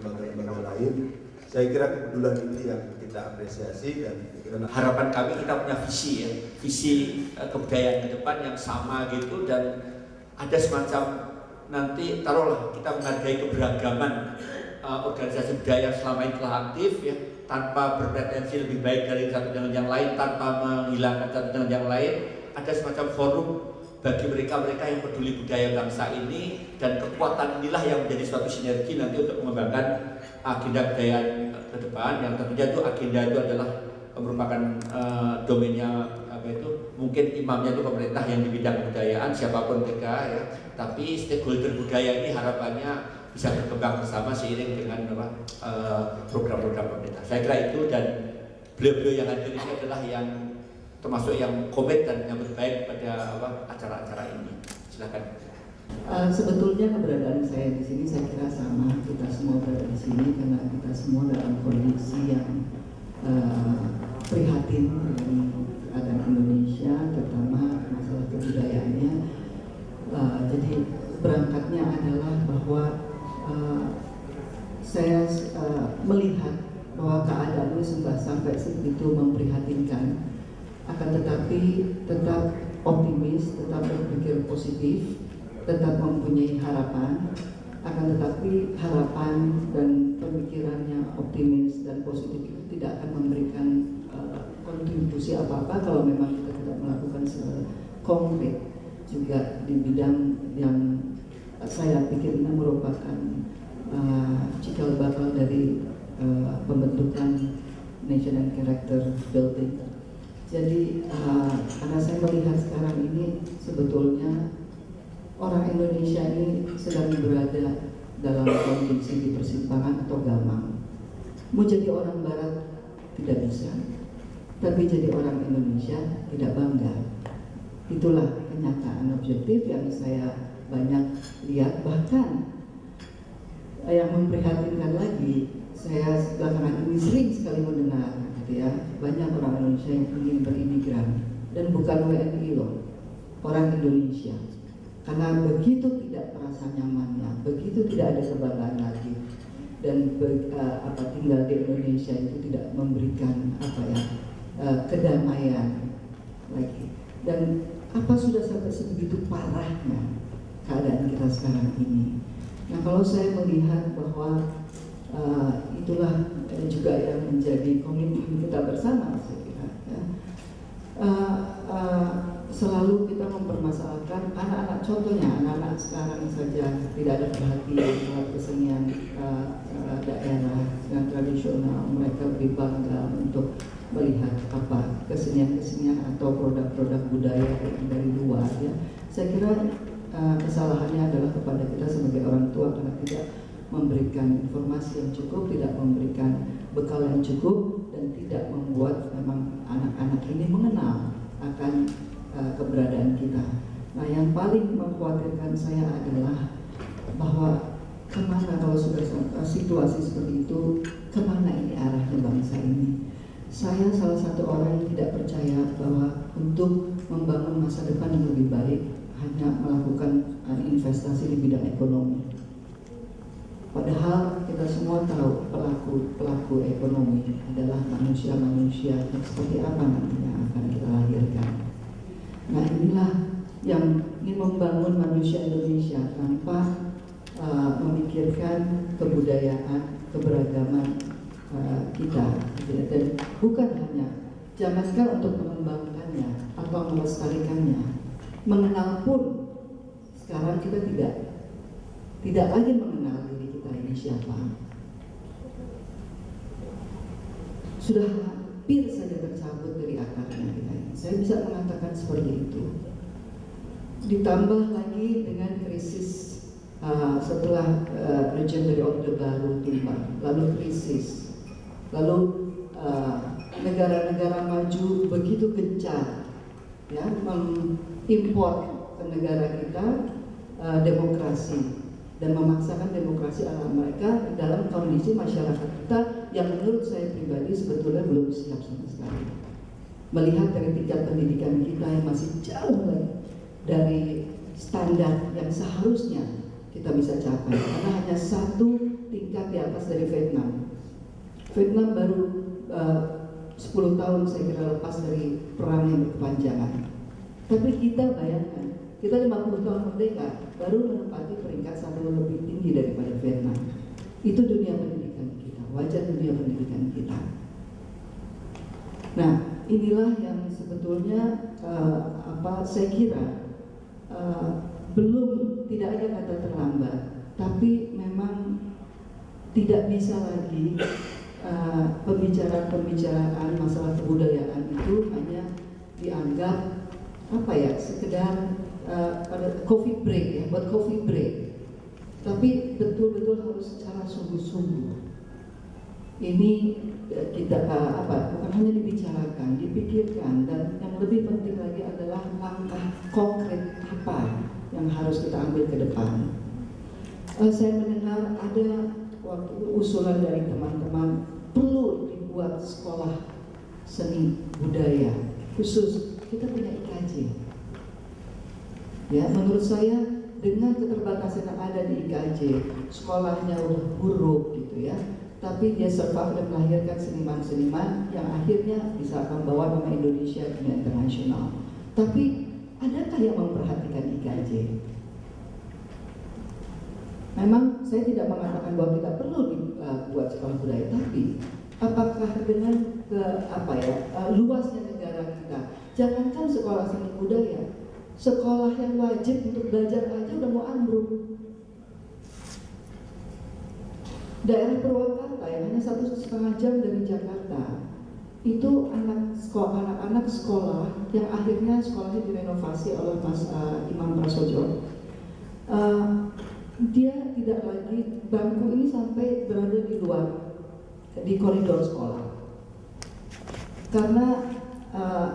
lembaga-lembaga lain. Saya kira kepedulian itu yang kita apresiasi dan harapan kami kita punya visi ya, visi kebudayaan ke depan yang sama gitu, dan ada semacam nanti taruhlah kita menghargai keberagaman organisasi budaya yang selama ini telah aktif ya, tanpa berpretensi lebih baik dari satu dengan yang lain, tanpa menghilangkan satu dengan yang lain. Ada semacam forum bagi mereka-mereka yang peduli budaya bangsa ini, dan kekuatan inilah yang menjadi suatu sinergi nanti untuk mengembangkan agenda budaya ke depan, yang tentunya itu agenda itu adalah merupakan domainnya mungkin imamnya itu pemerintah yang di bidang kebudayaan siapapun mereka ya, tapi stakeholder budaya ini harapannya bisa berkembang bersama seiring dengan program-program pemerintah. Saya kira itu, dan beliau-beliau yang hadir ini adalah yang termasuk yang komit dan yang baik pada acara-acara ini. Silakan. Sebetulnya keberadaan saya di sini saya kira sama, kita semua berada di sini karena kita semua dalam kondisi yang prihatin dengan keadaan Indonesia, terutama masalah kebudayaannya. Jadi berangkatnya adalah bahwa saya melihat bahwa keadaan ini sudah sampai sebegitu memprihatinkan, akan tetapi tetap optimis, tetap berpikir positif, tetap mempunyai harapan. Akan tetapi harapan dan pemikirannya optimis dan positif itu tidak akan memberikan kontribusi apa-apa kalau memang kita tidak melakukan secara konkret juga di bidang yang saya pikir ini merupakan cikal bakal dari pembentukan National Character Building. Jadi karena saya melihat sekarang ini sebetulnya orang Indonesia ini sedang berada dalam kondisi di persimpangan atau gamang. Mau jadi orang Barat tidak bisa, tapi jadi orang Indonesia tidak bangga. Itulah kenyataan objektif yang saya banyak lihat. Bahkan yang memprihatinkan lagi, saya belakangan ini sering sekali mendengar gitu ya, banyak orang Indonesia yang ingin berimigran, dan bukan WNI loh, orang Indonesia. Karena begitu tidak merasa nyamannya, begitu tidak ada kebanggaan lagi, dan tinggal di Indonesia itu tidak memberikan kedamaian lagi. Dan sudah sampai sebegitu parahnya keadaan kita sekarang ini. Nah, kalau saya melihat bahwa itulah juga yang menjadi komitmen kita bersama, saya kira ya. Selalu kita mempermasalahkan anak-anak, contohnya anak-anak sekarang saja tidak ada perhatian terhadap kesenian daerah, kesenian tradisional. Mereka lebih bangga untuk melihat kesenian-kesenian atau produk-produk budaya dari luar ya. Saya kira kesalahannya adalah kepada kita sebagai orang tua, karena tidak memberikan informasi yang cukup, tidak memberikan bekal yang cukup, dan tidak membuat memang anak-anak ini mengenal akan keberadaan kita. Nah, yang paling mengkhawatirkan saya adalah bahwa kemana kalau sudah situasi seperti itu, kemana ini arahnya bangsa ini. Saya salah satu orang yang tidak percaya bahwa untuk membangun masa depan yang lebih baik hanya melakukan investasi di bidang ekonomi. Padahal kita semua tahu pelaku ekonomi adalah manusia-manusia yang seperti apa nantinya akan kita lahirkan. Nah, inilah yang ingin membangun manusia Indonesia tanpa memikirkan kebudayaan, keberagaman kita, dan bukan hanya jangankan untuk mengembangkannya atau melestarikannya, mengenal pun sekarang kita tidak lagi mengenal diri kita ini siapa. Sudah hampir saja tercabut dari akarnya kita ini. Saya bisa mengatakan seperti itu. Ditambah lagi dengan krisis setelah Legendary Orde Baru tiba, lalu krisis, lalu negara-negara maju begitu gencar ya mengimpor ke negara kita demokrasi, dan memaksakan demokrasi ala mereka dalam kondisi masyarakat kita yang menurut saya pribadi sebetulnya belum siap sama sekali. Melihat dari tingkat pendidikan kita yang masih jauh lagi dari standar yang seharusnya kita bisa capai, karena hanya satu tingkat tingkat di atas dari Vietnam. Vietnam baru 10 tahun saya kira lepas dari perang yang berkepanjangan. Tapi kita bayangkan, kita 50 tahun merdeka baru menempati peringkat 1 lebih tinggi daripada Vietnam. Itu dunia pendidikan kita, wajah dunia pendidikan kita. Nah, inilah yang sebetulnya saya kira belum, tidak ada kata terlambat, tapi memang tidak bisa lagi pembicaraan masalah kebudayaan itu hanya dianggap sekedar pada coffee break ya, buat coffee break. Tapi betul-betul harus secara sungguh-sungguh. Ini kita bukan hanya dibicarakan, dipikirkan, dan yang lebih penting lagi adalah langkah konkret apa yang harus kita ambil ke depan. Saya mendengar ada waktu usulan dari teman-teman perlu dibuat sekolah seni budaya khusus. Kita punya IKJ. Ya, menurut saya dengan keterbatasan yang ada di IKJ, sekolahnya udah buruk gitu ya. Tapi dia survive dan melahirkan seniman-seniman yang akhirnya bisa membawa nama Indonesia ke dunia internasional. Tapi adakah yang memperhatikan IKJ? Memang saya tidak mengatakan bahwa kita perlu dibuat sekolah budaya, tapi apakah dengan luasnya negara kita, jangankan sekolah seni budaya, sekolah yang wajib untuk belajar aja udah mau ambruk. Daerah Purwakarta yang hanya 1,5 jam dari Jakarta, itu anak-anak sekolah yang akhirnya sekolahnya direnovasi oleh Mas Imam Prasojo. Dia tidak lagi, bangku ini sampai berada di luar, di koridor sekolah. Karena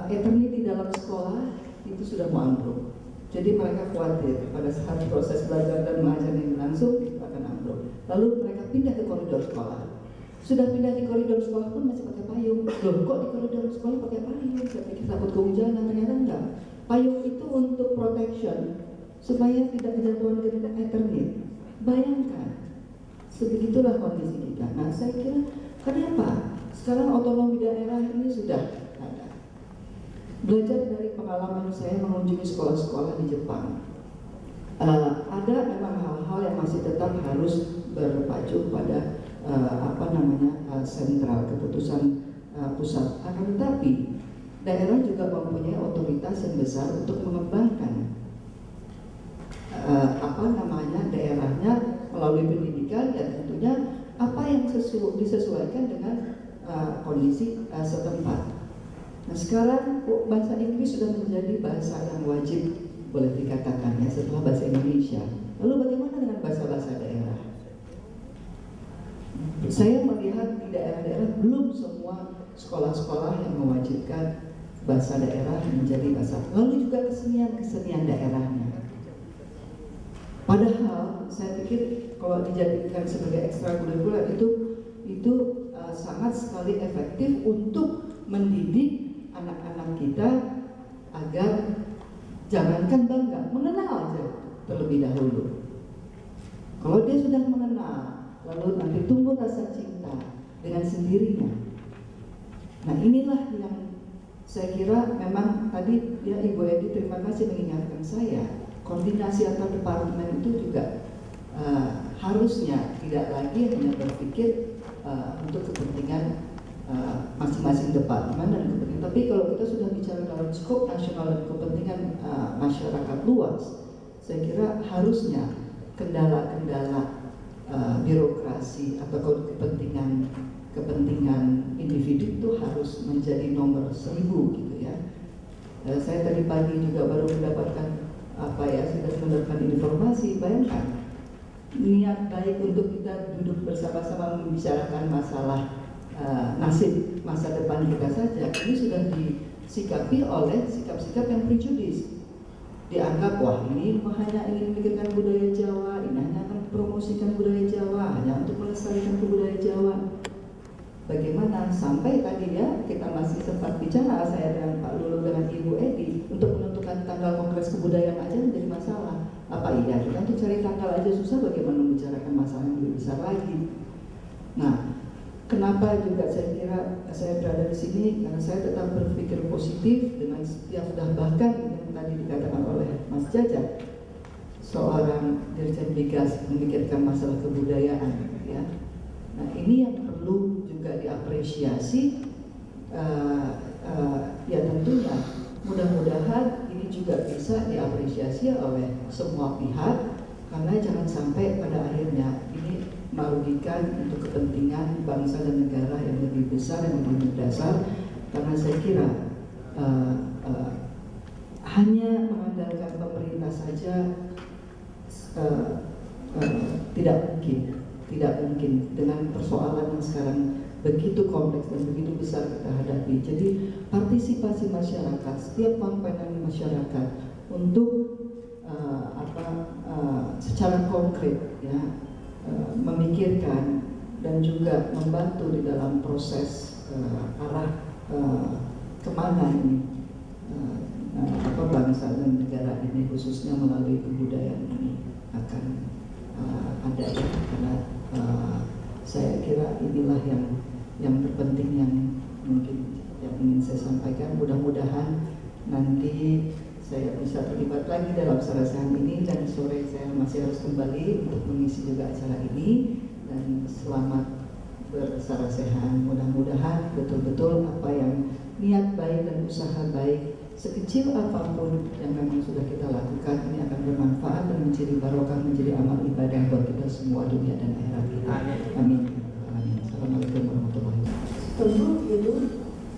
Ethernet di dalam sekolah itu sudah mau ambruk. Jadi mereka khawatir pada saat proses belajar dan mengajar yang langsung itu akan ambruk. Lalu mereka pindah ke koridor sekolah. Sudah pindah di koridor sekolah pun masih pakai payung. Loh, kok di koridor sekolah pakai payung? Saya pikir takut kehujanan, ternyata enggak. Payung itu untuk protection, supaya tidak kejatuhan ke Ethernet. Bayangkan, sebegitulah kondisi kita. Nah, saya kira kenapa sekarang otonomi daerah ini sudah ada. Belajar dari pengalaman saya mengunjungi sekolah-sekolah di Jepang, ada memang hal-hal yang masih tetap harus berpacu pada sentral keputusan pusat. Akan tetapi daerah juga mempunyai otoritas yang besar untuk mengembangkan daerahnya melalui pendidikan, dan tentunya apa yang disesuaikan dengan kondisi setempat. Nah, sekarang bahasa Inggris sudah menjadi bahasa yang wajib, boleh dikatakan ya, setelah bahasa Indonesia. Lalu bagaimana dengan bahasa-bahasa daerah? Saya melihat di daerah-daerah belum semua sekolah-sekolah yang mewajibkan bahasa daerah menjadi bahasa. Lalu juga kesenian daerahnya. Padahal saya pikir kalau dijadikan sebagai ekstrakurikuler itu sangat sekali efektif untuk mendidik anak-anak kita agar jangankan bangga, mengenal aja terlebih dahulu. Kalau dia sudah mengenal, lalu nanti tumbuh rasa cinta dengan sendirinya. Nah, inilah yang saya kira memang tadi ya Ibu Edi, terima kasih mengingatkan saya, koordinasi antar departemen itu juga harusnya tidak lagi hanya berpikir untuk kepentingan masing-masing departemen dan kepentingan. Tapi kalau kita sudah bicara dalam skop nasional dan kepentingan masyarakat luas, saya kira harusnya kendala-kendala birokrasi atau kepentingan individu itu harus menjadi nomor 1000 gitu ya. Saya tadi pagi juga baru mendapatkan sudah mendapatkan informasi. Bayangkan niat baik untuk kita duduk bersama-sama membicarakan masalah nasib masa depan kita saja, ini sudah disikapi oleh sikap-sikap yang prejudis. Dianggap, wah ini hanya ingin memikirkan budaya Jawa, ini hanya akan promosikan budaya Jawa, hanya untuk melestarikan kebudayaan Jawa. Bagaimana sampai tadi ya kita masih sempat bicara, saya dan Pak Lulu dengan Ibu Edi, untuk menentukan tanggal Kongres Kebudayaan aja menjadi masalah. Apa iya kita untuk cari tanggal aja susah, bagaimana membicarakan masalah yang lebih besar lagi? kenapa juga saya kira saya berada di sini, karena saya tetap berpikir positif dengan setiap bahkan yang tadi dikatakan oleh Mas Jaja, seorang Dirjen Migas memikirkan masalah kebudayaan, ya. Nah ini yang perlu juga diapresiasi, ya tentunya mudah-mudahan ini juga bisa diapresiasi oleh semua pihak, karena jangan sampai pada akhirnya ini merugikan untuk kepentingan bangsa dan negara yang lebih besar, yang lebih mendasar. Karena saya kira hanya mengandalkan pemerintah saja tidak mungkin dengan persoalan yang sekarang begitu kompleks dan begitu besar kita hadapi. Jadi partisipasi masyarakat, setiap komponen masyarakat untuk secara konkret, ya, memikirkan dan juga membantu di dalam proses arah kemana ini bangsa dan negara ini, khususnya melalui kebudayaan ini akan ada, ya. Karena saya kira inilah yang terpenting yang mungkin yang ingin saya sampaikan. Mudah-mudahan nanti saya bisa terlibat lagi dalam sarasehan ini, dan sore saya masih harus kembali untuk mengisi juga acara ini. Dan selamat bersarasehan, mudah-mudahan betul-betul apa yang niat baik dan usaha baik sekecil apapun yang memang sudah kita lakukan ini akan bermanfaat dan menjadi barokah, menjadi amal ibadah buat kita semua dunia dan akhirat kita. Amin. Amin. Assalamualaikum warahmatullahi wabarakatuh. Tentu itu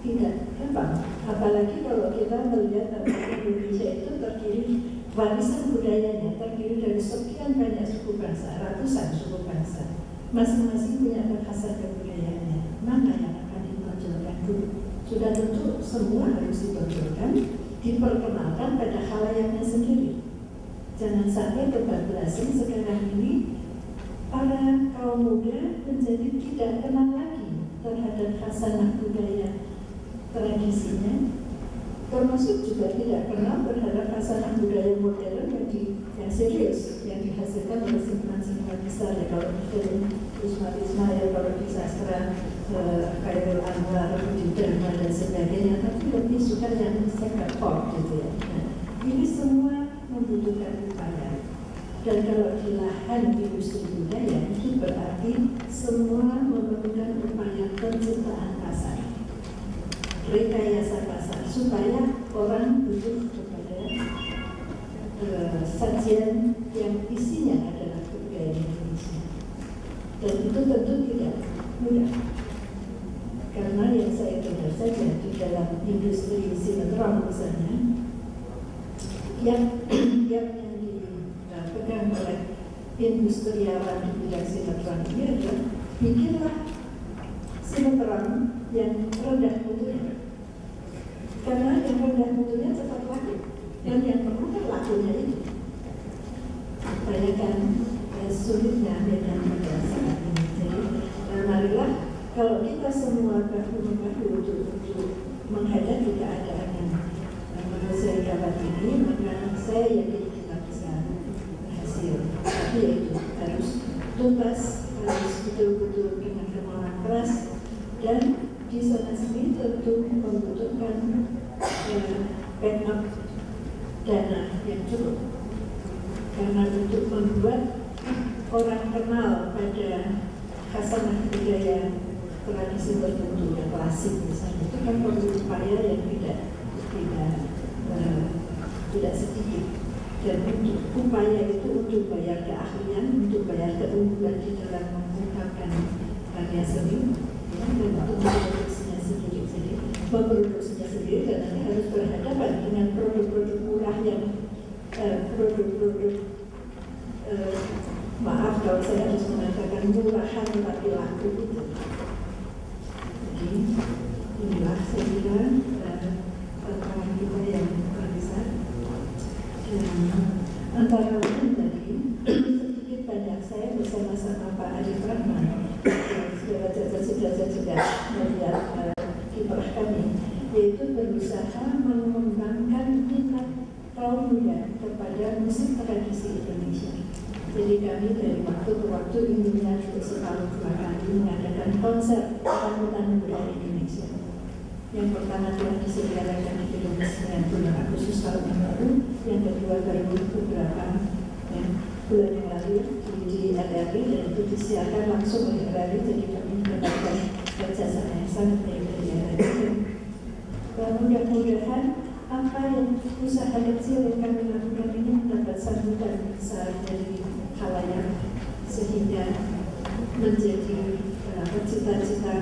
tidak gampang, apalagi kalau kita melihat bahwa Indonesia itu terdiri warisan budayanya terdiri dari sekian banyak suku bangsa, ratusan suku bangsa, masing-masing punya kekhasan kebudayaannya. Mana yang akan ditonjolkan dulu? Sudah tentu semua harus ditonjolkan, diperkenalkan pada khalayaknya sendiri. Jangan sampai kebablasan sekarang ini para kaum muda menjadi tidak kenal lagi terhadap khasanah budaya tradisinya, termasuk juga tidak kenal terhadap khasanah budaya modern yang serius, yang dihasilkan oleh simpulan-simpulan besar, ya. Kalau film Ismail, kalau di sastra Khairul Anwar, di Dharma dan sebagainya, tapi lebih suka yang sangat pop gitu, ya. Nah, ini semua membutuhkan upaya. Dan kalau di lahan industri budaya itu berarti semua memerlukan upaya penciptaan pasar, rekayasa pasar, supaya orang butuh kepada sajian yang isinya adalah kebudayaan Indonesia. Dan itu tentu tidak mudah, karena yang saya dengar saja di dalam industri sinetron misalnya, yang dipegang oleh industriawan di bidang sinetron ini adalah bikinlah sinetron yang rendah mutunya, karena yang rendah mutunya cepat laku, dan yang perlu kan lakunya itu. Bayangkan sulitnya medan pada saat ini. Jadi marilah kalau kita semua bahu-membahu untuk menghadapi keadaan yang menurut saya gawat ini, maka saya yakin kita bisa berhasil. Tapi itu harus tuntas, harus betul-betul dengan kemauan keras, dan di sana sini tentu membutuhkan backup dana yang cukup. Karena untuk membuat orang kenal pada khasanah budaya tradisi tertentu yang klasik misalnya, itu kan perlu upaya yang tidak sedikit. Dan untuk upaya itu untuk bayar keahlian, untuk bayar keunggulan di dalam mengungkapkan karya seni, ya, dan untuk memproduksinya sendiri. Jadi memproduksinya sendiri dan nanti harus berhadapan dengan produk-produk murah yang maaf kalau saya harus mengatakan murahan tapi laku itu. Jadi inilah saya kira tantangan kita yang terbesar. Antara lain tadi sedikit banyak saya bersama-sama Pak Arif Rahman yang sudah melihat kiprah kami, yaitu berusaha mengembangkan minat kaum muda kepada musik tradisi Indonesia. Jadi kami dari waktu ke waktu inginnya setahun 2 kali mengadakan konser angkutan budaya Indonesia. Yang pertama telah diselenggarakan di 29 Agustus tahun yang lalu, yang kedua baru beberapa bulan yang lalu di RRI, dan itu disiarkan langsung oleh RRI, jadi kami mendapatkan kerjasama yang sangat baik dari RRI. Mudah-mudahan apa yang usaha kecil yang kami lakukan ini mendapat sambutan besar dari khalayak, sehingga menjadi cita-cita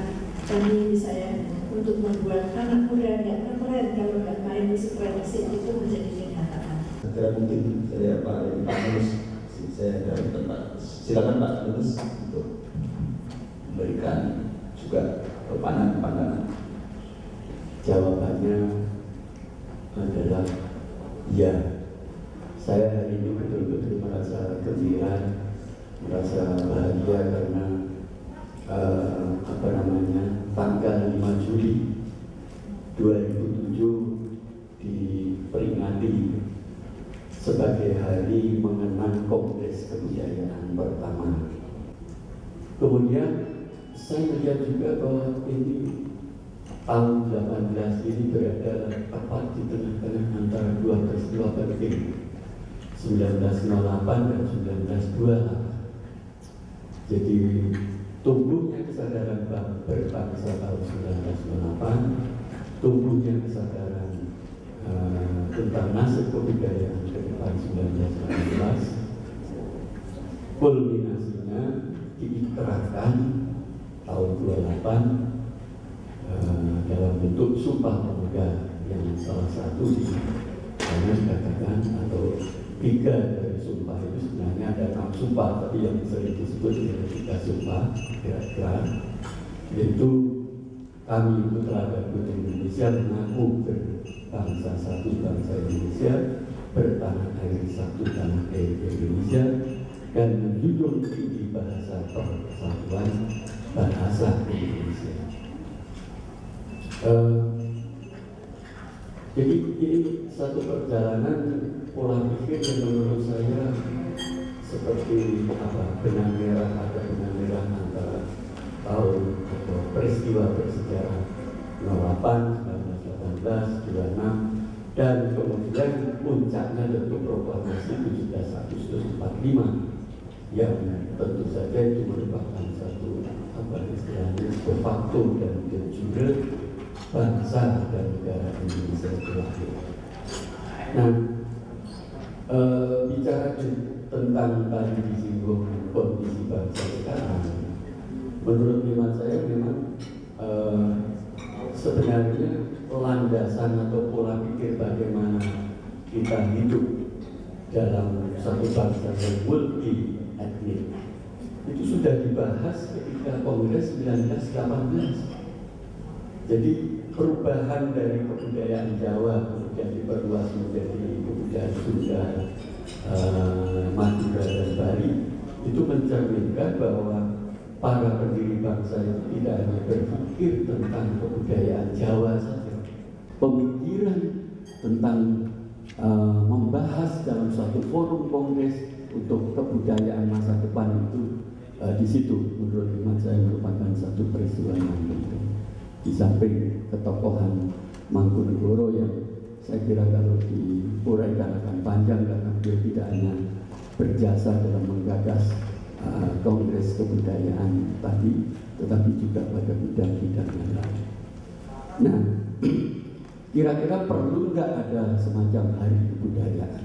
kami saya untuk membuat anak muda yang keren kalau nggak main musik tradisi itu menjadi kenyataan. Segera mungkin saya Pak Nus, saya dari tempat. Silakan Pak Nus untuk memberikan juga pandangan. Jawabannya adalah ya. Saya hari ini betul-betul merasa gembira, merasa bahagia karena tanggal 5 Juli 2007 diperingati sebagai hari mengenang Kongres Kebudayaan pertama. Kemudian saya melihat juga bahwa ini tahun 18 ini berada tepat di tengah-tengah antara dua peristiwa penting, 1908 dan 1928. Jadi tumbuhnya kesadaran berbangsa tahun 1908, tumbuhnya kesadaran tentang nasib kebudayaan ke depan 1918, kulminasinya diikrarkan tahun 28 dalam bentuk Sumpah Pemuda, yang salah satu dikatakan atau 3 dari sumpah itu sebenarnya ada 6 sumpah, tapi yang sering disebut dengan 3 sumpah kira-kira, yaitu kami Putra Garut Indonesia mengaku berbangsa satu bangsa Indonesia, bertanah air satu tanah air Indonesia, dan menjunjung tinggi bahasa persatuan bahasa Indonesia. Jadi ini satu perjalanan pola pikir yang menurut saya seperti benang merah antara tahun atau peristiwa bersejarah 08, 1918, 26, dan kemudian puncaknya tentu proklamasi 17 Agustus 45 yang tentu saja itu merupakan satu istilahnya de facto dan de jure bangsa dan negara Indonesia itu lahir. Nah, bicara tentang tadi disinggung kondisi bangsa sekarang, menurut hemat saya memang sebenarnya landasan atau pola pikir bagaimana kita hidup dalam satu bangsa yang multi etnik itu sudah dibahas ketika Kongres 1918. Jadi perubahan dari kebudayaan Jawa kemudian diperluas menjadi kebudayaan Sunda, Madura dan Bali, itu mencerminkan bahwa para pendiri bangsa itu tidak hanya berpikir tentang kebudayaan Jawa saja, pemikiran tentang membahas dalam suatu forum kongres untuk kebudayaan masa depan itu di situ menurut hemat saya merupakan satu peristiwa yang penting. Di samping ketokohan Mangkunegoro yang saya kira kalau diuraikan akan panjang karena dia tidak hanya berjasa dalam menggagas kongres kebudayaan tadi, tetapi juga pada bidang-bidang yang lain. Nah, kira-kira perlu nggak ada semacam hari kebudayaan?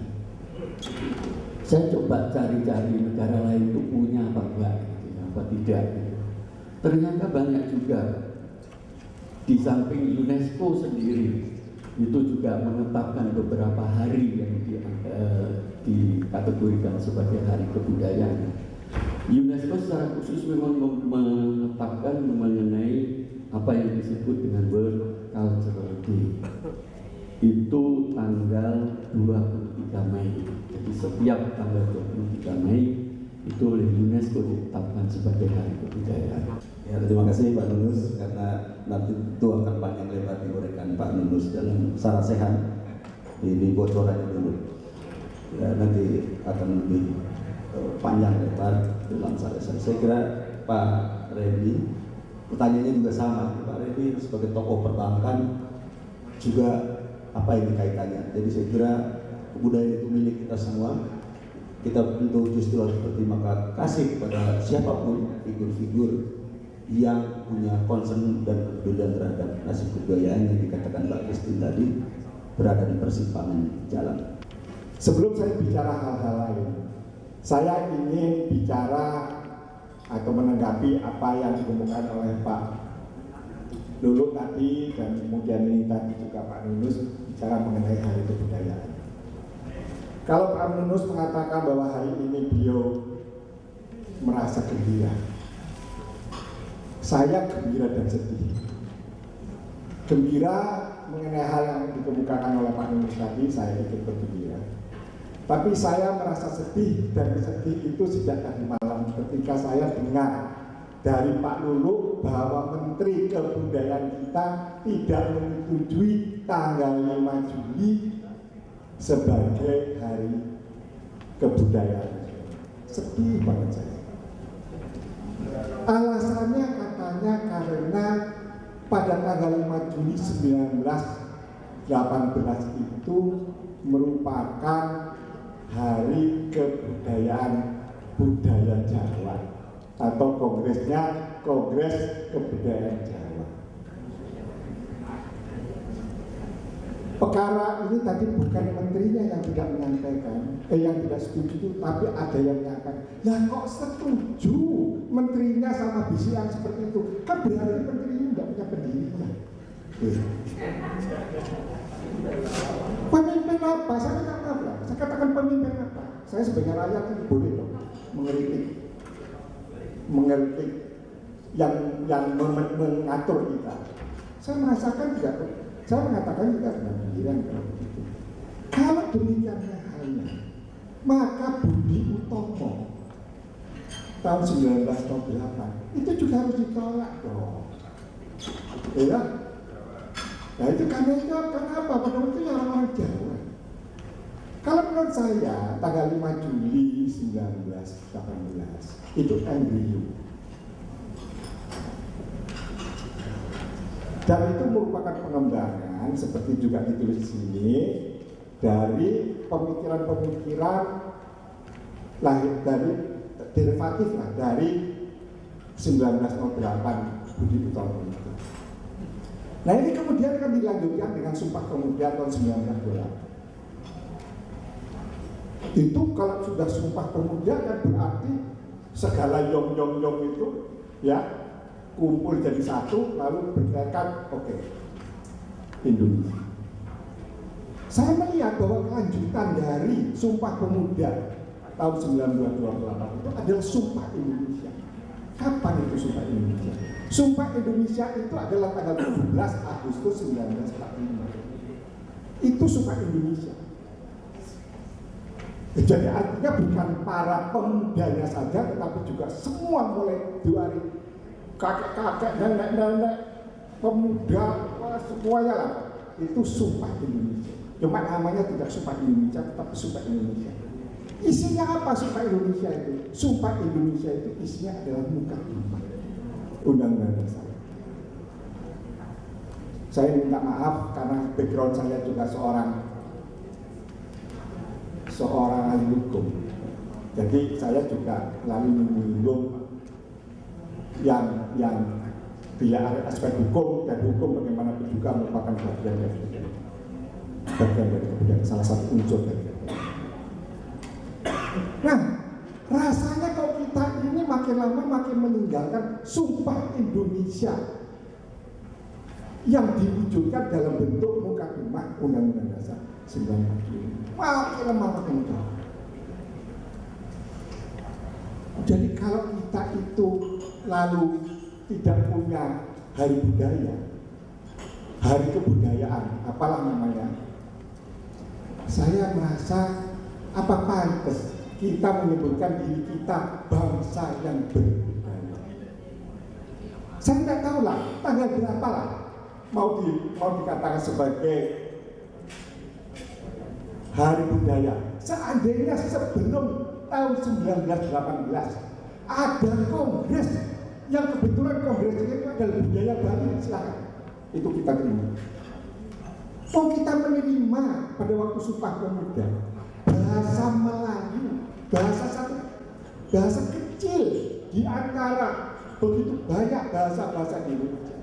Saya coba cari-cari negara lain itu punya apa enggak, apa tidak. Ternyata banyak juga. Di samping UNESCO sendiri itu juga menetapkan beberapa hari yang dikategorikan sebagai hari kebudayaan. UNESCO secara khusus memang menetapkan mengenai apa yang disebut dengan World Cultural Day. Itu tanggal 23 Mei. Jadi setiap tanggal 23 Mei itu oleh UNESCO ditetapkan sebagai hari kebudayaan. Ya, terima kasih Pak Nunus, karena nanti itu akan panjang lebar diuraikan Pak Nunus dalam secara sehat. Ini bocorannya dulu. Ya, nanti akan lebih panjang lebar dalam secara sehat. Saya kira Pak Randy pertanyaannya juga sama, Pak Reddy sebagai tokoh perbankan juga apa ini kaitannya. Jadi saya kira budaya itu milik kita semua. Kita tentu justru harus berterima kasih kepada siapapun figur-figur yang punya concern dan kepedulian terhadap nasib kebudayaan yang dikatakan Mbak Christine tadi berada di persimpangan jalan. Sebelum saya bicara hal-hal lain, saya ingin bicara atau menanggapi apa yang dikemukakan oleh Pak Lulu tadi, dan kemudian ini tadi juga Pak Nunus bicara mengenai hari kebudayaan. Kalau Pak Nunus mengatakan bahwa hari ini beliau merasa gembira, saya gembira dan sedih. Gembira mengenai hal yang dikemukakan oleh Pak Nunus tadi, saya ikut bergembira. Tapi saya merasa sedih, dan sedih itu sejak tadi malam ketika saya dengar dari Pak Lulu bahwa Menteri Kebudayaan kita tidak menyetujui tanggal 5 Juli sebagai hari kebudayaan. Sedih banget saya. Alasannya katanya karena pada tanggal 5 Juli 1918 itu merupakan Hari Kebudayaan Budaya Jawa, atau kongresnya Kongres Kebudayaan Jawa. Perkara ini tadi bukan menterinya yang tidak menyampaikan, yang tidak setuju, tapi ada yang menyampaikan. Ya kok setuju menterinya sama bisian seperti itu? Kan berarti menterinya tidak punya pendirian. Pemimpin apa? Saya tidak tahu. Saya katakan pemimpin apa? Saya sebagai rakyat itu boleh loh mengkritik yang mengatur kita. Saya merasakan juga, saya mengatakan juga dengan pendirian. Kalau demikian halnya, maka Budi Utomo tahun 1908 itu juga harus ditolak dong. Ya. Nah itu karena itu kenapa? Pada waktu itu orang-orang Jawa. Kalau menurut saya tanggal 5 Juli 1918 itu embrio. Dan itu merupakan pengembangan seperti juga ditulis di sini dari pemikiran-pemikiran lahir dari derivatif lah dari 1908 Budi Utomo itu. Nah ini kemudian akan dilanjutkan dengan Sumpah Pemuda tahun 1928. Itu kalau sudah Sumpah Pemuda kan berarti segala yong itu ya kumpul jadi satu lalu bertekad oke, Indonesia. Saya melihat bahwa kelanjutan dari Sumpah Pemuda tahun 1928 itu adalah Sumpah Indonesia. Kapan itu Sumpah Indonesia? Sumpah Indonesia itu adalah tanggal 17 Agustus 1945. Itu Sumpah Indonesia. Jadi artinya bukan para pemudanya saja, tetapi juga semua mulai dari kakek-kakek, nenek-nenek, pemuda, semuanya lah. Itu Sumpah Indonesia. Cuma namanya tidak Sumpah Indonesia, tetapi Sumpah Indonesia. Isinya apa Sumpah Indonesia itu? Sumpah Indonesia itu isinya adalah mukadimah Undang-Undang Dasar. Saya minta maaf karena background saya juga seorang ahli hukum. Jadi saya juga lalu menyinggung yang bila ada aspek hukum, dan hukum bagaimanapun juga merupakan bagian dari kebudayaan, salah satu unsur dari kebudayaan. Nah, rasanya kalau kita ini makin lama makin meninggalkan Sumpah Indonesia yang diwujudkan dalam bentuk mukadimah Undang-Undang Dasar 1945. Makin lama makin jauh. Jadi kalau kita itu lalu tidak punya hari budaya, hari kebudayaan, apalah namanya, saya merasa apa pantas kita menyebutkan diri kita bangsa yang berbudaya. Saya tidak tahu lah tanggal berapa lah mau dikatakan sebagai hari budaya. Seandainya sebelum tahun 1918 ada kongres yang kebetulan kongres ini model budaya Bali, silakan. Itu kita terima. Oh, kita menerima pada waktu Sumpah Pemuda bahasa Melayu, bahasa kecil di antara begitu banyak bahasa-bahasa di Indonesia,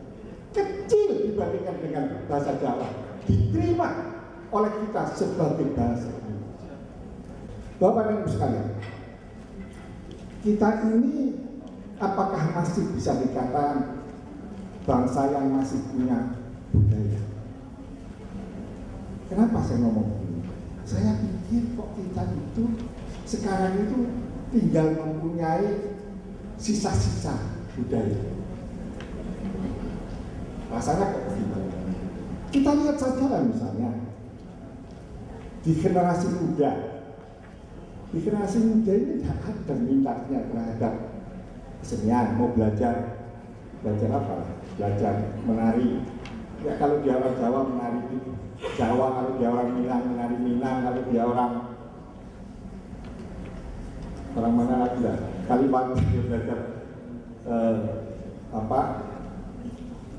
kecil dibandingkan dengan bahasa Jawa, diterima oleh kita sebagai bahasa Indonesia. Bapak dan Ibu sekalian, kita ini apakah masih bisa dikatakan bangsa yang masih punya budaya? Kenapa saya ngomong begini? Saya pikir kok kita itu sekarang itu tinggal mempunyai sisa-sisa budaya. Rasanya kok begitu. Kita lihat saja lah misalnya di generasi muda. Di generasi muda ini tidak ada minatnya terhadap kesenian, mau belajar apa? Belajar menari. Ya kalau dia orang Jawa menari Jawa, kalau dia orang Minang menari Minang, kalau dia orang mana lagi lah, Kalimantan dia belajar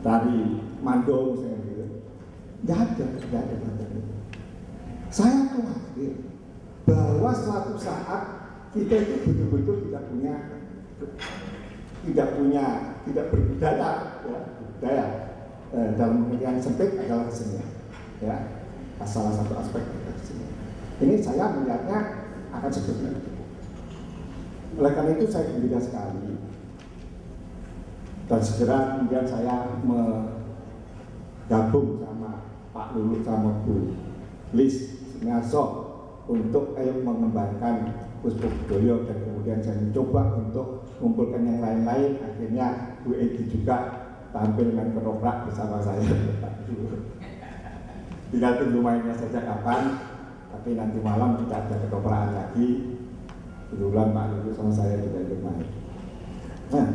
tari Mando misalnya gitu. Nggak ada materi. Saya khawatir bahwa suatu saat kita itu betul-betul tidak berbudaya, ya, budaya dalam pengertian sempit adalah kesenian, ya, salah satu aspek kesenian. Ini saya melihatnya akan seperti itu. Oleh karena itu saya gembira sekali dan segera kemudian saya gabung sama Pak Lulu sama Bu Lis Sunarso untuk mengembangkan Puspo Budoyo, dan kemudian saya mencoba untuk mengumpulkan yang lain-lain. Akhirnya Bu Edi juga tampil main ketoprak bersama saya. Tinggal tunggu mainnya saja kapan, tapi nanti malam kita ada ketoprakan lagi. Kebetulan Pak Lulu sama saya juga ikut main. Nah,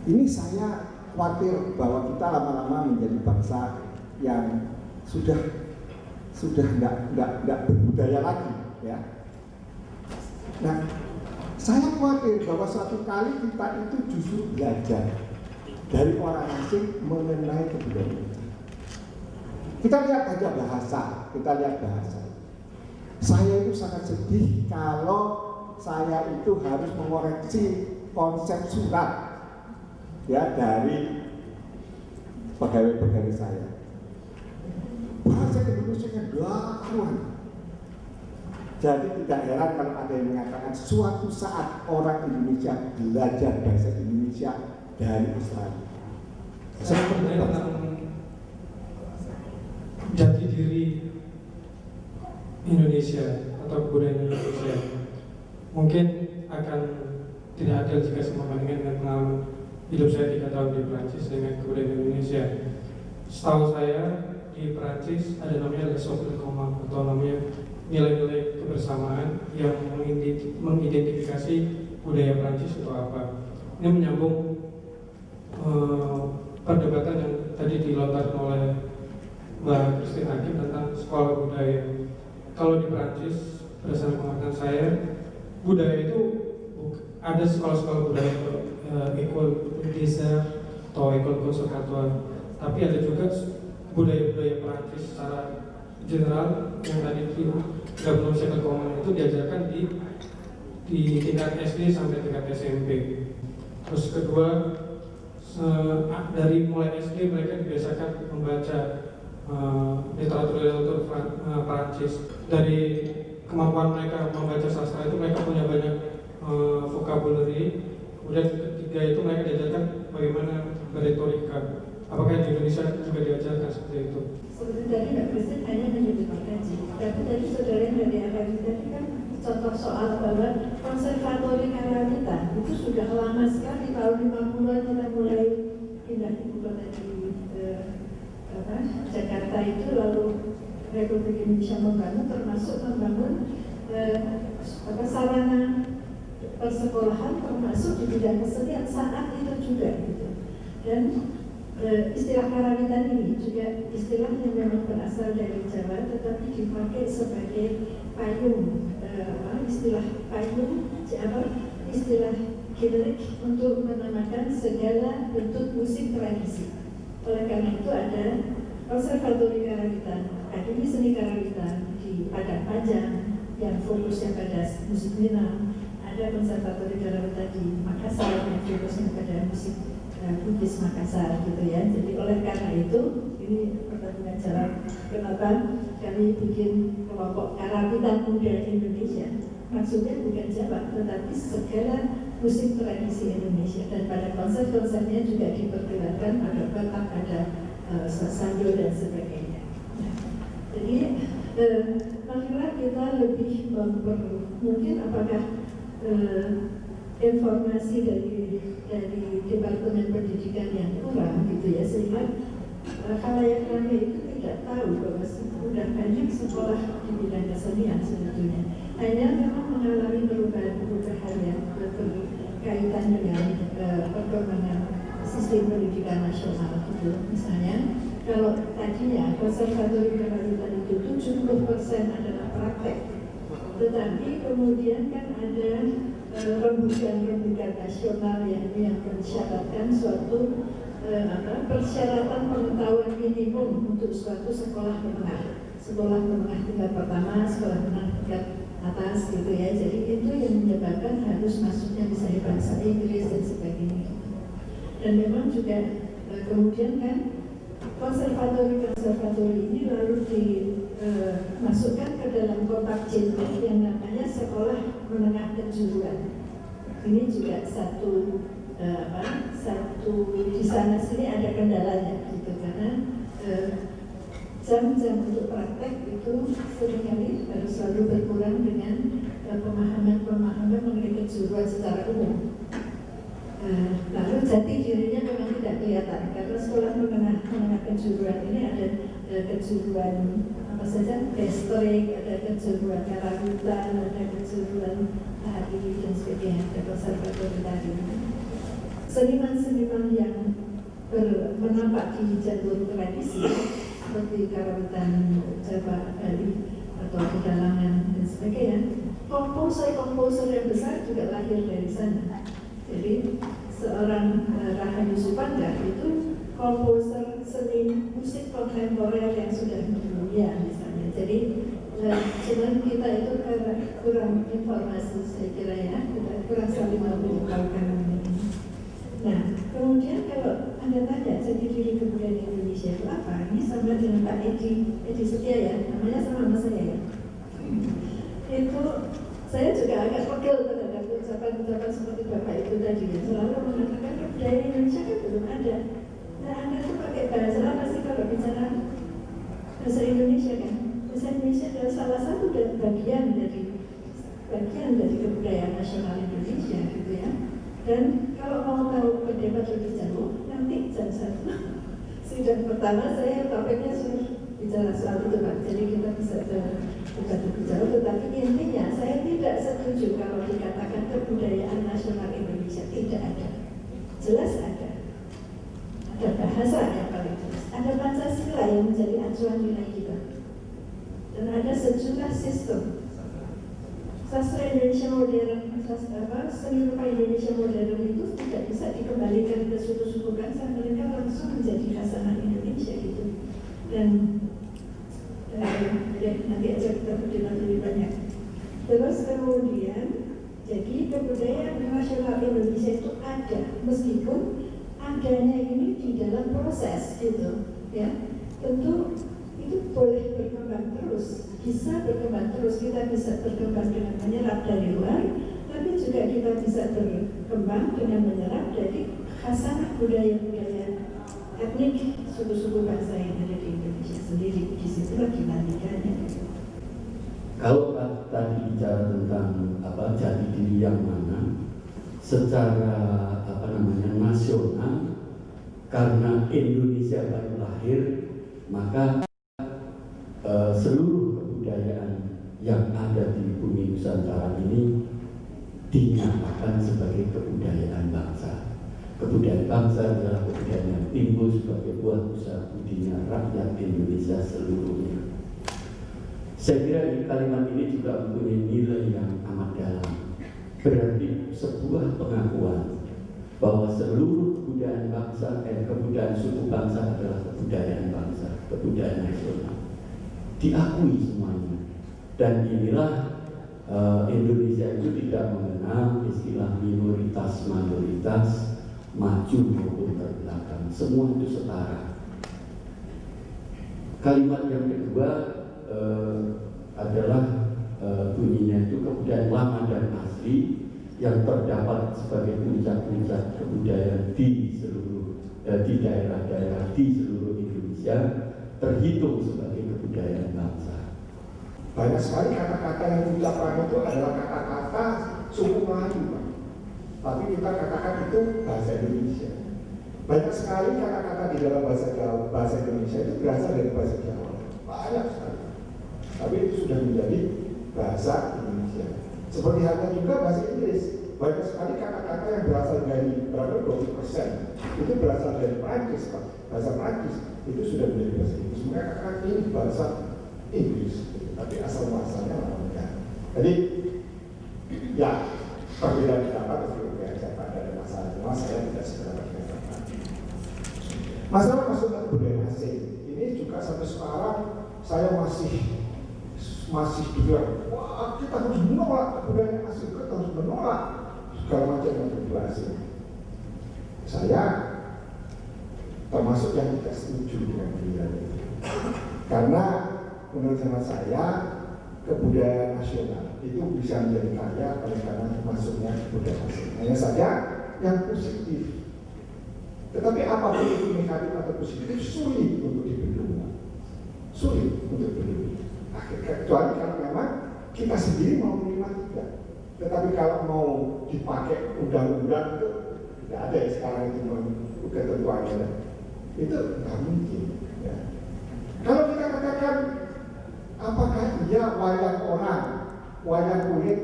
ini saya khawatir bahwa kita lama-lama menjadi bangsa yang sudah nggak berbudaya lagi, ya. Nah, saya khawatir bahwa suatu kali kita itu justru belajar dari orang asing mengenai kebudayaan. Kita lihat aja bahasa, Saya itu sangat sedih kalau saya itu harus mengoreksi konsep surat, ya, dari pegawai-pegawai saya. Bahasa Indonesia yang daruan. Jadi tidak heran kalau ada yang mengatakan suatu saat orang Indonesia belajar bahasa Indonesia dari Australia. Sebenarnya tentang jati diri Indonesia atau budaya Indonesia mungkin akan tidak adil jika sembandingkan dengan pengalaman hidup saya 3 tahun di Perancis dengan kebudayaan Indonesia. Setahu saya di Perancis ada namanya Le Socle Commun atau namanya nilai-nilai kebersamaan yang mengidentifikasi budaya Perancis itu apa. Ini menyambung perdebatan yang tadi dilontarkan oleh Mbak Christine Hakim tentang sekolah budaya. Kalau di Perancis, berdasarkan pengamatan saya, budaya itu ada sekolah-sekolah budaya École Desa atau École Conservatoire, tapi ada juga budaya-budaya Perancis secara general yang tadi digabung secara komun itu diajarkan di tingkat SD sampai tingkat SMP. Terus kedua, dari mulai SD mereka dibiasakan membaca literatur Perancis. Dari kemampuan mereka membaca sastra itu mereka punya banyak vocabulary. Kemudian ketiga itu mereka diajarkan bagaimana berretorika. Apakah di Indonesia juga diajarkan seperti itu? Sebenarnya tadi Mbak Christine hanya menyebut Perancis, tapi tadi saudara yang dari akademik tadi kan contoh soal bahwa konservatori Karawitan itu sudah lama sekali, tahun 50-an kita mulai pindah ibu kota di Jakarta itu, lalu Republik Indonesia membangun, termasuk membangun sarana persekolahan termasuk di bidang kesenian saat itu juga gitu. Dan istilah Karawitan ini juga istilah yang memang berasal dari Jawa tetapi dipakai sebagai payung, istilah payung, istilah generik untuk menamakan segala bentuk musik tradisi. Oleh karena itu ada Konservatori Karawitan, Akademi Seni Karawitan di Padang Panjang yang fokusnya pada musik Minang, ada Konservatori Karawitan di Makassar yang fokusnya pada musik Bugis Makassar gitu ya. Jadi oleh karena itu ini pertanyaan cara kenapa kami bikin kelompok Karawitan Muda Indonesia. Maksudnya bukan Jawa, tetapi segala musik tradisi Indonesia, dan pada konsep-konsepnya juga diperkirakan ada Batak, ada Sasanjo dan sebagainya. Jadi marilah kita lebih mungkin apakah informasi dari Departemen Pendidikan yang kurang gitu ya, sehingga khalayak ramai itu tidak tahu bahwa sudah banyak sekolah di bidang kesenian sebetulnya. Hanya memang mengalami perubahan yang berkaitan dengan perkembangan sistem pendidikan nasional gitu. Misalnya kalau tadinya konservatori karawitan itu 70% adalah praktek, tetapi kemudian kan ada rembukan nasional yang mensyaratkan suatu persyaratan pengetahuan minimum untuk suatu sekolah menengah tingkat pertama, sekolah menengah tingkat atas gitu ya. Jadi itu yang menyebabkan harus masuknya misalnya bahasa Inggris dan sebagainya. Dan memang juga kemudian kan konservatori ini lalu dimasukkan ke dalam kotak genre yang namanya sekolah menengah kejuruan. Ini juga satu di sana sini ada kendalanya gitu, karena jam-jam untuk praktek itu seringkali harus selalu berkurang dengan pemahaman mengenai kejuruan secara umum. Lalu jati dirinya memang tidak kelihatan karena sekolah menengah kejuruan ini ada kejuruan apa saja, listrik, ada kejuruan karawitan, ada kejuruan tari dan sebagainya, ada konservatori tari. Seniman-seniman yang menampak di jalur tradisi seperti karawitan Jawa, Bali atau Pedalangan dan sebagainya, komposer yang besar juga lahir dari sana. Jadi seorang Rahayu Supanggar itu komposer seni musik kontemporer yang sudah mendunia misalnya. Jadi cuman kita itu kurang informasi, saya kira ya, kita kurang saling memberitahukan ini. Nah, kemudian kalau Anda tanya jati diri kebudayaan Indonesia itu apa? Ini sama dengan Pak Edi Setia ya, namanya sama saya ya. Itu saya juga agak pegel terhadap ucapan-ucapan seperti Bapak itu tadi ya, selalu mengatakan kebudayaan Indonesia kan belum ada. Nah, Anda tuh pakai bahasa apa sih kalau bicara bahasa Indonesia kan? Bahasa Indonesia adalah salah satu bagian dari kebudayaan nasional Indonesia gitu ya. Dan kalau mau tahu pendapat lebih jauh, nanti jam 1 sidang pertama saya topiknya sudah bicara soal itu Pak. Jadi kita bisa bukan lebih jauh, tetapi intinya saya tidak setuju kalau dikatakan kebudayaan nasional Indonesia tidak ada. Jelas ada. Ada bahasa yang paling jelas. Ada Pancasila yang menjadi acuan nilai kita. Dan ada sejumlah sistem. Sastra Indonesia modern, seni rupa Indonesia modern itu tidak bisa dikembalikan ke suku-suku bangsa, mereka langsung menjadi khasanah Indonesia gitu. Dan nanti aja kita berdebat lebih banyak. Terus kemudian, jadi kebudayaan nasional Indonesia itu ada, meskipun adanya ini di dalam proses gitu, ya. Tentu itu boleh berkembang terus, bisa berkembang terus, kita bisa berkembang dengan menyerap dari luar, tapi juga kita bisa berkembang dengan menyerap dari khasanah budaya-budaya etnik suku-suku bangsa yang ada di Indonesia sendiri. Di situlah dinamikanya. Kalau tadi bicara tentang jati diri yang mana, secara nasional, karena Indonesia baru lahir, maka seluruh kebudayaan yang ada di bumi Nusantara ini dinyatakan sebagai kebudayaan bangsa. Kebudayaan bangsa adalah kebudayaan yang timbul sebagai buah usaha budinya rakyat Indonesia seluruhnya. Saya kira di kalimat ini juga mempunyai nilai yang amat dalam. berarti sebuah pengakuan bahwa seluruh kebudayaan bangsa, kebudayaan suku bangsa adalah kebudayaan bangsa, kebudayaan nasional, diakui semuanya. Dan inilah Indonesia itu tidak mengenal istilah minoritas, maju maupun terbelakang, semua itu setara. Kalimat yang kedua adalah bunyinya itu kebudayaan lama dan asli yang terdapat sebagai puncak-puncak kebudayaan di seluruh di daerah-daerah di seluruh Indonesia terhitung sebagai kebudayaan bangsa. Banyak sekali kata-kata yang diucapkan itu adalah kata-kata suku Melayu, Pak. Tapi kita katakan itu bahasa Indonesia. Banyak sekali kata-kata di dalam bahasa Indonesia itu berasal dari bahasa Jawa. Banyak sekali. Tapi itu sudah menjadi bahasa Indonesia. Seperti halnya juga bahasa Inggris, banyak sekali kata-kata yang berasal dari berapa 20% itu berasal dari Prancis, Pak. Bahasa Prancis itu sudah menjadi bahasa Inggris. Mereka katakan ini bahasa Inggris, tapi asal muasalnya enggak. Jadi ya perbedaan pendapat itu saya pada ada masalah, cuma saya tidak seberapa pendapat. Masalah masuk ke budaya asing ini juga sampai sekarang saya masih bilang, wah kita harus menolak kebudayaan asing, kita harus menolak segala macam budaya asing. Saya termasuk yang tidak setuju dengan budaya itu, karena menurut saya kebudayaan nasional itu bisa menjadi kaya oleh karena masuknya kebudayaan asing. Hanya saja yang positif. Tetapi apapun itu negatif atau positif sulit untuk dibendung, sulit untuk dibendung. Kecuali kalau memang kita sendiri mau menerima tidak. Tetapi kalau mau dipakai undang-undang itu tidak ada ya sekarang itu ketentuannya. Itu nggak mungkin. Ya. Kalau kita katakan apakah iya wayang orang, wayang kulit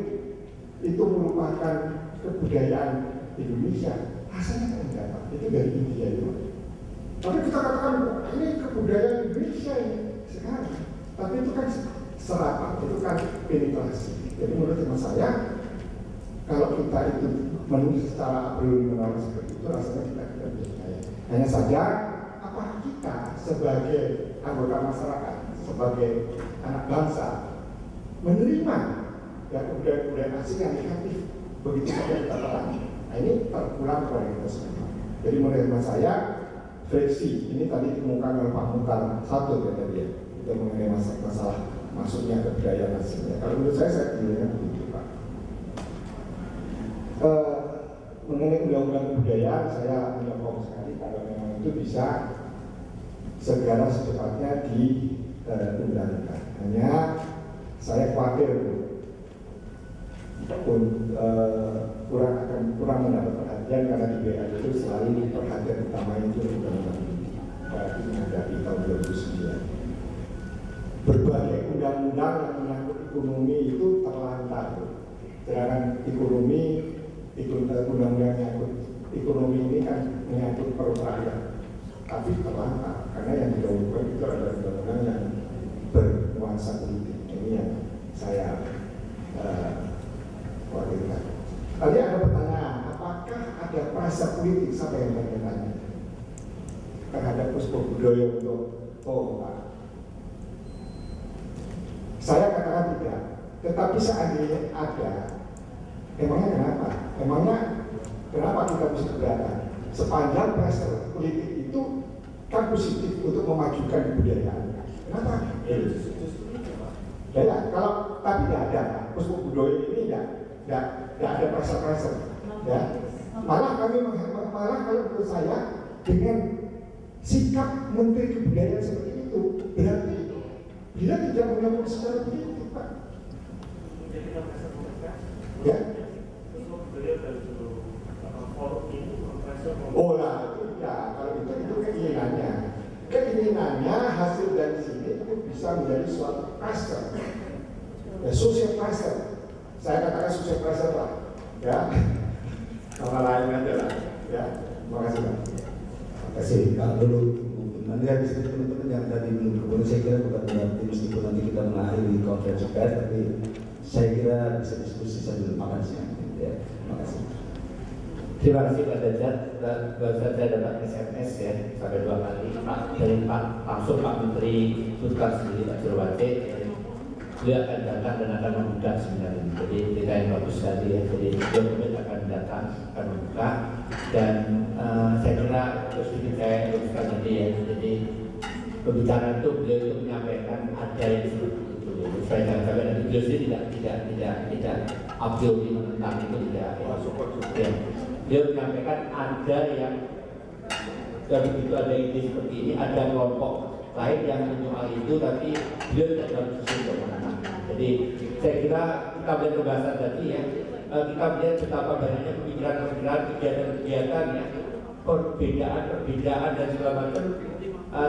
itu merupakan kebudayaan Indonesia? Rasanya kan enggak, Pak. Itu dari India itu. Tapi kita katakan ini kebudayaan Indonesia ini sekarang. Tapi itu kan serapan, itu kan penetrasi. Jadi menurut saya, kalau kita itu menulis secara a priori menolak seperti itu, rasanya kita tidak percaya. Hanya saja, apakah kita sebagai anggota masyarakat, sebagai anak bangsa, menerima ya kebudayaan asing yang negatif begitu saja kita terang. Nah ini terpulang kepada kita semua. Jadi menurut saya, friksi ini tadi ditemukan oleh Pak Mukhtar satu ya tadi ya. Kita mengenai masalah masuknya kebudayaan asingnya. Kalau menurut saya pilihnya begitu, Pak. Mengenai undang-undang kebudayaan, saya menyokong sekali kalau memang itu bisa segera secepatnya diundangkan. Hanya saya khawatir kurang mendapat perhatian karena di BA itu selalu perhatian utama itu undang-undang menghadapi tahun 2009. Berbagai undang-undang yang menyangkut ekonomi itu terlantar. Sedangkan undang-undang yang menyangkut ekonomi ini kan menyangkut perut rakyat, tapi terlantar karena yang didahulukan itu adalah undang-undang yang bernuansa politik. Ini yang saya khawatirkan. Tadi ada pertanyaan, apakah ada pressure politik? Siapa yang bertanya terhadap Puspobudoyo untuk Pak? Saya katakan tidak, tetapi seandainya ada, emangnya kenapa? Emangnya kenapa kita bisa keberatan? Sepanjang pressure politik itu kan positif untuk memajukan kebudayaan. Kenapa? Ya, kalau tapi tidak ada, Puspobudoyo ini tidak ada pressure, ya. Malah kalau menurut saya dengan sikap Menteri Kebudayaan seperti itu berarti dia tidak menyambut secara politik, Pak. Ya. Oh lah, itu ya. Kalau itu keinginannya hasil dari sini itu bisa menjadi suatu pressure. Ya, social pressure. Saya katakan social pressure, Pak. Ya. Nama lain aja lah. Ya. Terima kasih, Pak. Terima kasih. Kalau dulu nanti habis itu teman-teman yang tadi belum berguna, saya kira bukan berarti meskipun nanti kita mengakhiri konferensi pers, tapi saya kira bisa diskusi sambil makan siang. Ya, terima kasih. Terima kasih Pak Derajat. Barusan saya dapat SMS ya sampai 2 kali dari langsung Pak Menteri Sultan sendiri Pak Jerwate. Beliau akan datang dan akan membuka seminar ini. Jadi kita yang bagus sekali ya. Jadi beliau akan datang, akan membuka dan saya kira terus saya teruskan tadi ya. Jadi pembicaraan itu beliau itu menyampaikan ada yang seperti itu. Saya jangan sampai nanti beliau sendiri tidak upload tentang itu tidak masuk ya. Dia menyampaikan ada yang begitu ada ide seperti ini, ada kelompok lain yang menyoal itu, tapi beliau tidak dalam sisi kemenangan. Jadi saya kira kita melihat pembahasan tadi ya, kita melihat betapa banyaknya pemikiran-pemikiran, kegiatan-kegiatan ya, perbedaan dan segala macam.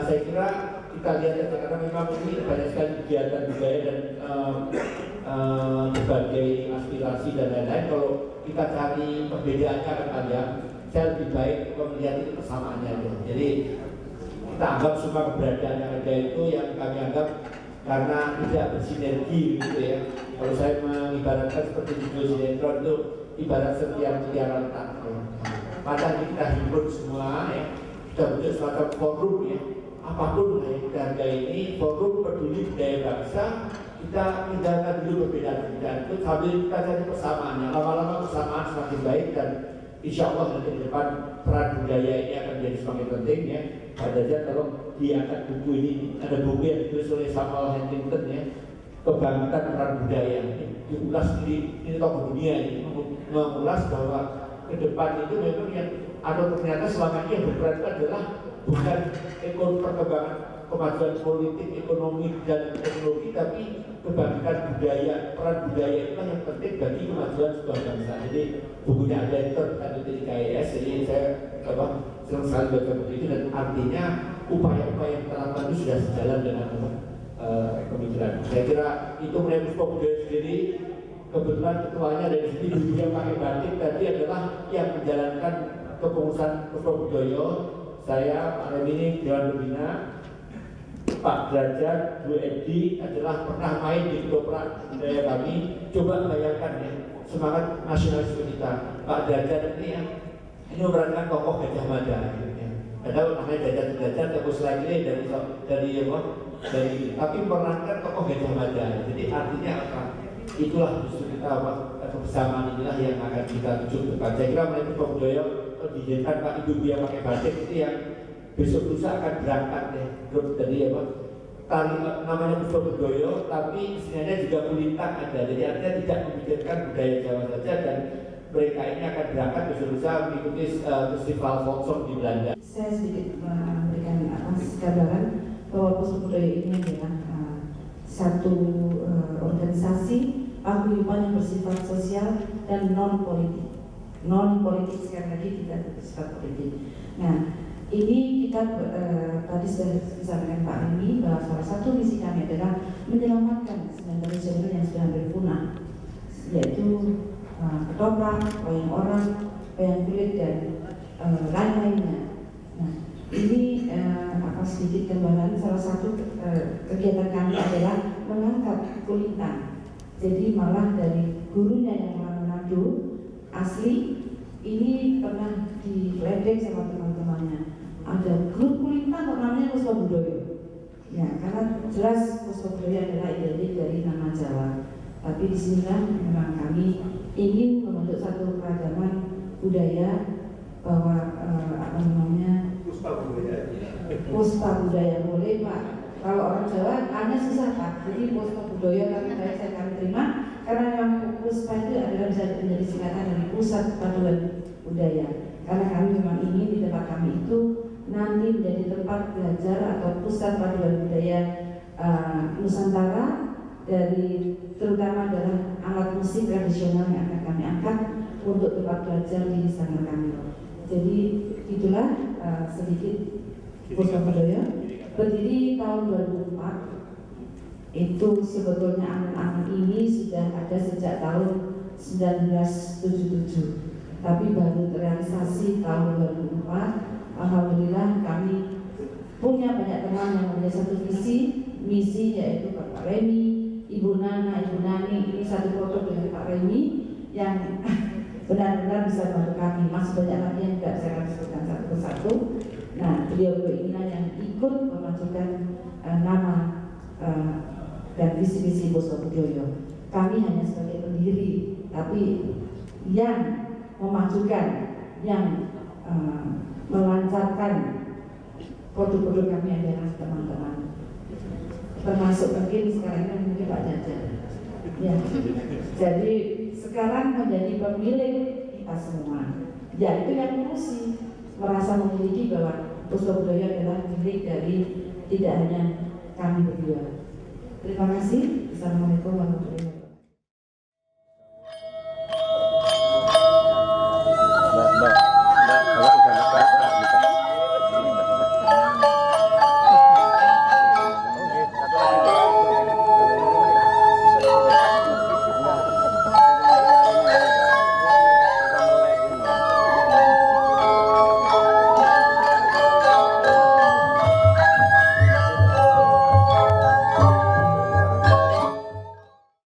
Saya kira kita lihat saja karena memang ini banyak sekali kegiatan budaya dan berbagai aspirasi dan lain-lain. Kalau kita cari perbedaannya akan panjang, saya lebih baik melihat itu persamaannya aja. Jadi kita anggap semua keberadaan yang ada itu yang kami anggap karena tidak bersinergi gitu ya. Kalau saya mengibaratkan seperti video sinetron itu ibarat setiap retak. Maka kita himpun semua ya, kita bentuk semacam forum ya. Apapun yang kita hargai ini, forum peduli budaya bangsa, kita tinggalkan dulu perbedaan-perbedaan itu sambil kita cari persamaannya. Lama-lama persamaan semakin baik dan insya Allah nanti ke depan peran budaya ini akan menjadi semakin penting ya. Pak Derajat tolong diangkat buku ini, ada buku yang ditulis oleh Samuel Huntington ya, Kebangkitan Peran Budaya. Diulas ini tokoh dunia ini mengulas bahwa ke depan itu memang yang atau ternyata selama ini yang berperan itu adalah bukan perkembangan kemajuan politik, ekonomi dan teknologi, tapi kebangkitan budaya, peran budaya itulah yang penting bagi kemajuan sebuah bangsa. Jadi bukunya ada di KIS, jadi saya senang sekali baca buku itu dan artinya upaya-upaya yang kita lakukan itu sudah sejalan dengan pemikiran. Saya kira itu mengenai Puspa Budaya sendiri. Kebetulan ketuanya dari sini dulu yang pakai batik tadi adalah yang menjalankan kepengurusan Puspa Budaya. Saya, Pak Remi, Dewan Pembina, Pak Derajat, Bu Edi adalah pernah main di ketoprak budaya kami. Coba bayangkan ya, semangat nasionalisme kita. Pak Derajat ini yang ini memerankan tokoh Gajah Mada. Padahal namanya Derajat terus lagi dari tapi memerankan tokoh Gajah Mada. Jadi artinya apa? Itulah justru kita kebersamaan inilah yang akan kita tuju depan. Saya kira melalui Puspa Budaya dijadikan Pak Ibu yang pakai batik itu yang besok lusa akan berangkat ya. Jadi apa? Tari namanya Puspa Budaya, tapi sebenarnya juga kulintang ada. Jadi artinya tidak memikirkan budaya Jawa saja dan mereka ini akan berangkat besok lusa mengikuti festival Folksong di Belanda. Saya sedikit memberikan gambaran bahwa Puspa Budaya ini adalah satu organisasi paguyuban yang bersifat sosial dan non politik sekali lagi tidak bersifat politik. Nah, ini kita tadi sudah disampaikan Pak Remi bahwa salah satu misi kami adalah menyelamatkan genre yang sudah hampir punah, yaitu ketoprak, wayang orang, wayang kulit dan lain-lainnya. Nah, ini sedikit gambaran. Salah satu kegiatan kami adalah mengangkat kulintang. Jadi malah dari gurunya yang orang Manado asli ini pernah diledek sama teman-temannya. Ada grup kulintang namanya Puspa Budaya. Ya, karena jelas Puspa Budaya adalah identik dari nama Jawa. Tapi di sinilah memang kami ingin membentuk satu keragaman budaya bahwa Puspa Budaya boleh Pak. Kalau orang Jawa hanya susah Pak. Jadi Puspa Budaya kami baik saya kami terima karena memang Puspa itu adalah bisa menjadi singkatan dari Pusat Paduan Budaya. Karena kami memang ingin di tempat kami itu nanti menjadi tempat belajar atau pusat paduan budaya Nusantara dari terutama adalah alat musik tradisional yang akan kami angkat untuk tempat belajar di sana kami. Jadi itulah sedikit Puspa Budaya berdiri tahun 2004. Itu sebetulnya angan-angan ini sudah ada sejak tahun 1977, tapi baru terrealisasi tahun 2004. Alhamdulillah kami punya banyak teman yang punya satu misi yaitu Pak Remi, Ibu Nana, Ibu Nani. Ini satu foto dengan Pak Remi yang benar-benar bisa membantu kami. Masih banyak lagi yang tidak saya akan sebutkan satu persatu. Nah, beliau inilah yang ikut memajukan nama dan visi-visi Bosobudoyo. Kami hanya sebagai pendiri, tapi yang memajukan, yang melancarkan produk-produk kami adalah teman-teman. Termasuk mungkin sekarang ini mungkin Pak Jaja. Ya. Jadi sekarang menjadi pemilik kita semua. Ya itu yang ngurusi, merasa memiliki bahwa Bosobudoyo adalah milik dari tidak hanya kami berdua. Terima kasih. Assalamualaikum warahmatullahi wabarakatuh.